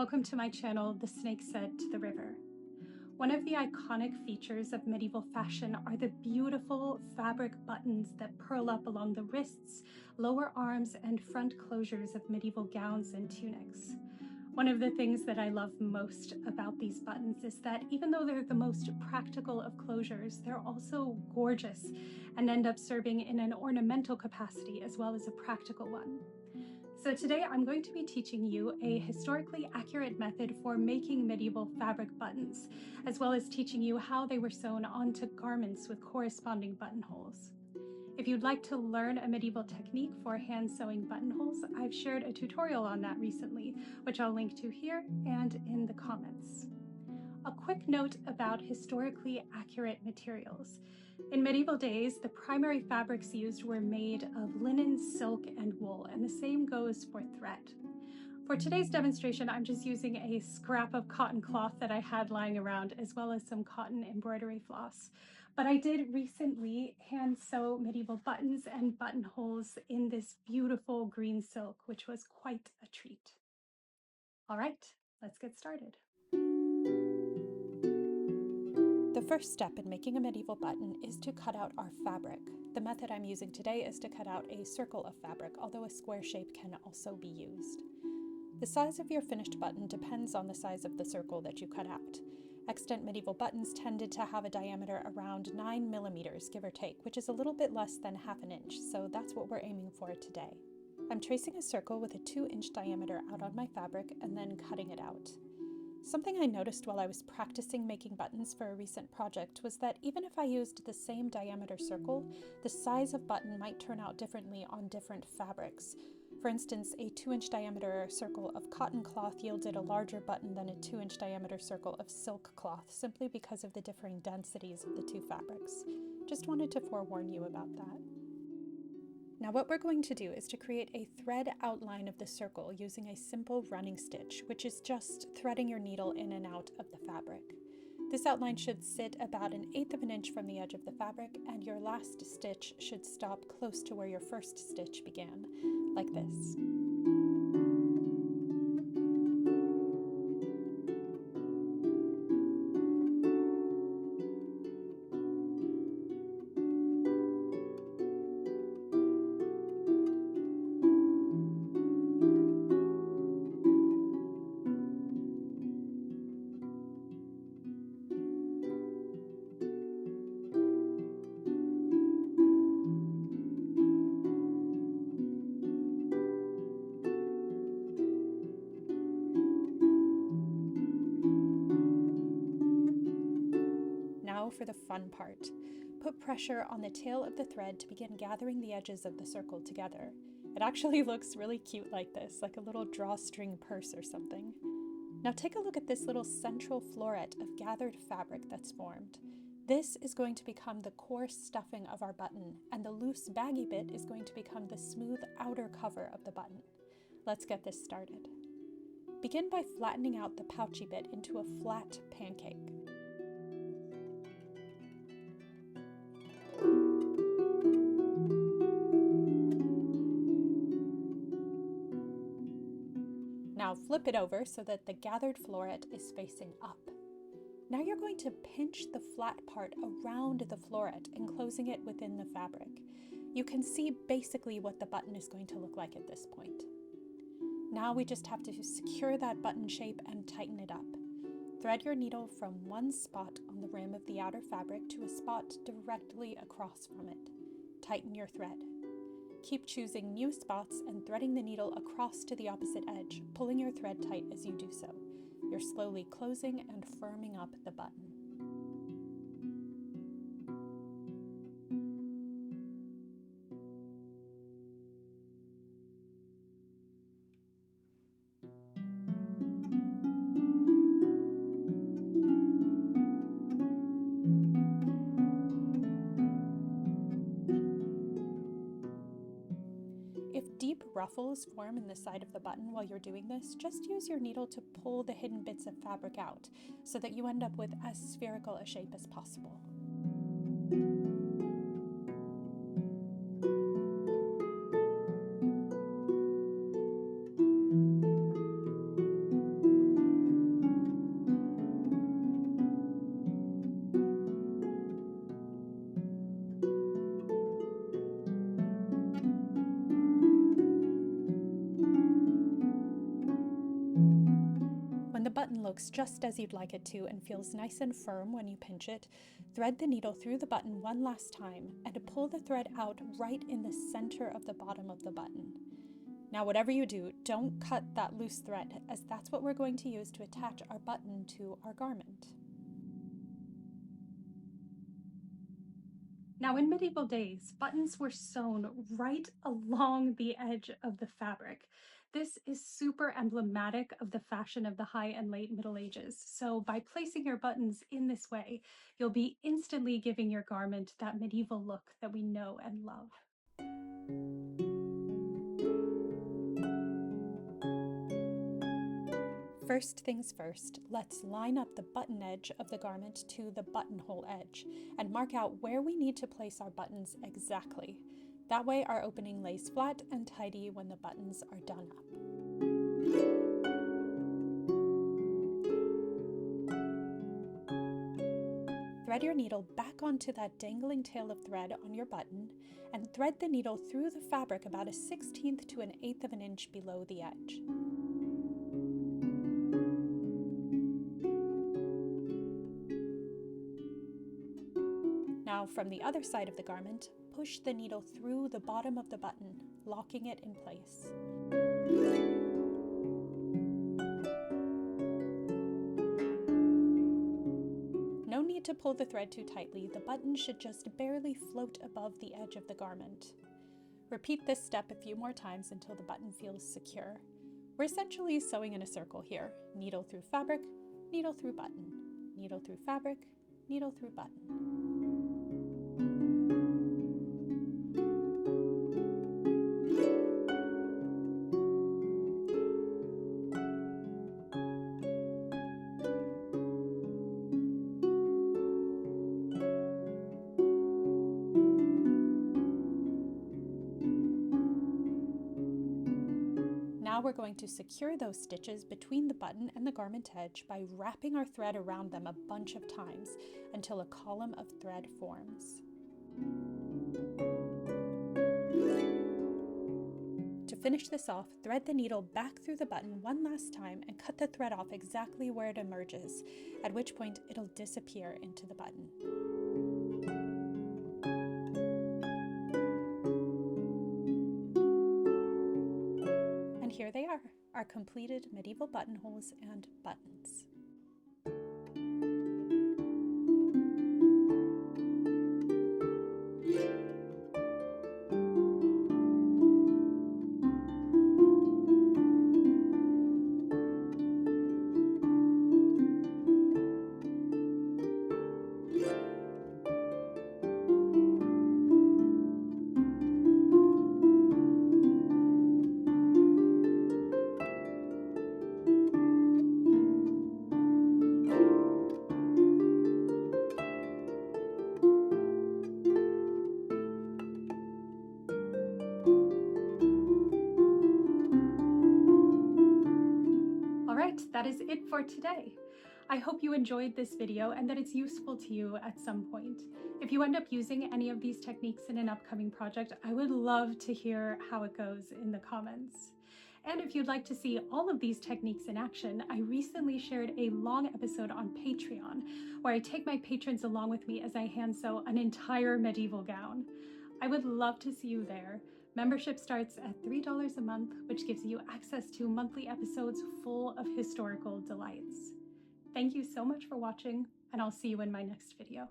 Welcome to my channel, The Snake Said to the River. One of the iconic features of medieval fashion are the beautiful fabric buttons that purl up along the wrists, lower arms, and front closures of medieval gowns and tunics. One of the things that I love most about these buttons is that even though they're the most practical of closures, they're also gorgeous and end up serving in an ornamental capacity as well as a practical one. So today I'm going to be teaching you a historically accurate method for making medieval fabric buttons, as well as teaching you how they were sewn onto garments with corresponding buttonholes. If you'd like to learn a medieval technique for hand sewing buttonholes, I've shared a tutorial on that recently, which I'll link to here and in the comments. A quick note about historically accurate materials. In medieval days, the primary fabrics used were made of linen, silk, and wool, and the same goes for thread. For today's demonstration, I'm just using a scrap of cotton cloth that I had lying around, as well as some cotton embroidery floss. But I did recently hand sew medieval buttons and buttonholes in this beautiful green silk, which was quite a treat. All right, let's get started. The first step in making a medieval button is to cut out our fabric. The method I'm using today is to cut out a circle of fabric, although a square shape can also be used. The size of your finished button depends on the size of the circle that you cut out. Extant medieval buttons tended to have a diameter around 9 millimeters, give or take, which is a little bit less than half an inch, so that's what we're aiming for today. I'm tracing a circle with a 2-inch diameter out on my fabric and then cutting it out. Something I noticed while I was practicing making buttons for a recent project was that even if I used the same diameter circle, the size of button might turn out differently on different fabrics. For instance, a 2-inch diameter circle of cotton cloth yielded a larger button than a 2-inch diameter circle of silk cloth, simply because of the differing densities of the two fabrics. Just wanted to forewarn you about that. Now what we're going to do is to create a thread outline of the circle using a simple running stitch, which is just threading your needle in and out of the fabric. This outline should sit about 1/8 of an inch from the edge of the fabric, and your last stitch should stop close to where your first stitch began, like this. Now for the fun part. Put pressure on the tail of the thread to begin gathering the edges of the circle together. It actually looks really cute like this, like a little drawstring purse or something. Now take a look at this little central floret of gathered fabric that's formed. This is going to become the coarse stuffing of our button, and the loose baggy bit is going to become the smooth outer cover of the button. Let's get this started. Begin by flattening out the pouchy bit into a flat pancake. Now flip it over so that the gathered floret is facing up. Now you're going to pinch the flat part around the floret, enclosing it within the fabric. You can see basically what the button is going to look like at this point. Now we just have to secure that button shape and tighten it up. Thread your needle from one spot on the rim of the outer fabric to a spot directly across from it. Tighten your thread. Keep choosing new spots and threading the needle across to the opposite edge, pulling your thread tight as you do so. You're slowly closing and firming up the button. If deep ruffles form in the side of the button while you're doing this, just use your needle to pull the hidden bits of fabric out so that you end up with as spherical a shape as possible. looks just as you'd like it to and feels nice and firm when you pinch it, thread the needle through the button one last time and pull the thread out right in the center of the bottom of the button. Now, whatever you do, don't cut that loose thread, as that's what we're going to use to attach our button to our garment. Now, in medieval days, buttons were sewn right along the edge of the fabric. This is super emblematic of the fashion of the high and late Middle Ages. So by placing your buttons in this way, you'll be instantly giving your garment that medieval look that we know and love. First things first, let's line up the button edge of the garment to the buttonhole edge and mark out where we need to place our buttons exactly. That way our opening lays flat and tidy when the buttons are done up. Thread your needle back onto that dangling tail of thread on your button and thread the needle through the fabric about a 1/16 to an 1/8 of an inch below the edge. Now, from the other side of the garment, push the needle through the bottom of the button, locking it in place. No need to pull the thread too tightly, the button should just barely float above the edge of the garment. Repeat this step a few more times until the button feels secure. We're essentially sewing in a circle here. Needle through fabric, needle through button, needle through fabric, needle through button. Now we're going to secure those stitches between the button and the garment edge by wrapping our thread around them a bunch of times until a column of thread forms. To finish this off, thread the needle back through the button one last time and cut the thread off exactly where it emerges, at which point it'll disappear into the button. Here they are, our completed medieval buttonholes and buttons. That is it for today. I hope you enjoyed this video and that it's useful to you at some point. If you end up using any of these techniques in an upcoming project, I would love to hear how it goes in the comments. And if you'd like to see all of these techniques in action, I recently shared a long episode on Patreon where I take my patrons along with me as I hand sew an entire medieval gown. I would love to see you there. Membership starts at $3 a month, which gives you access to monthly episodes full of historical delights. Thank you so much for watching, and I'll see you in my next video.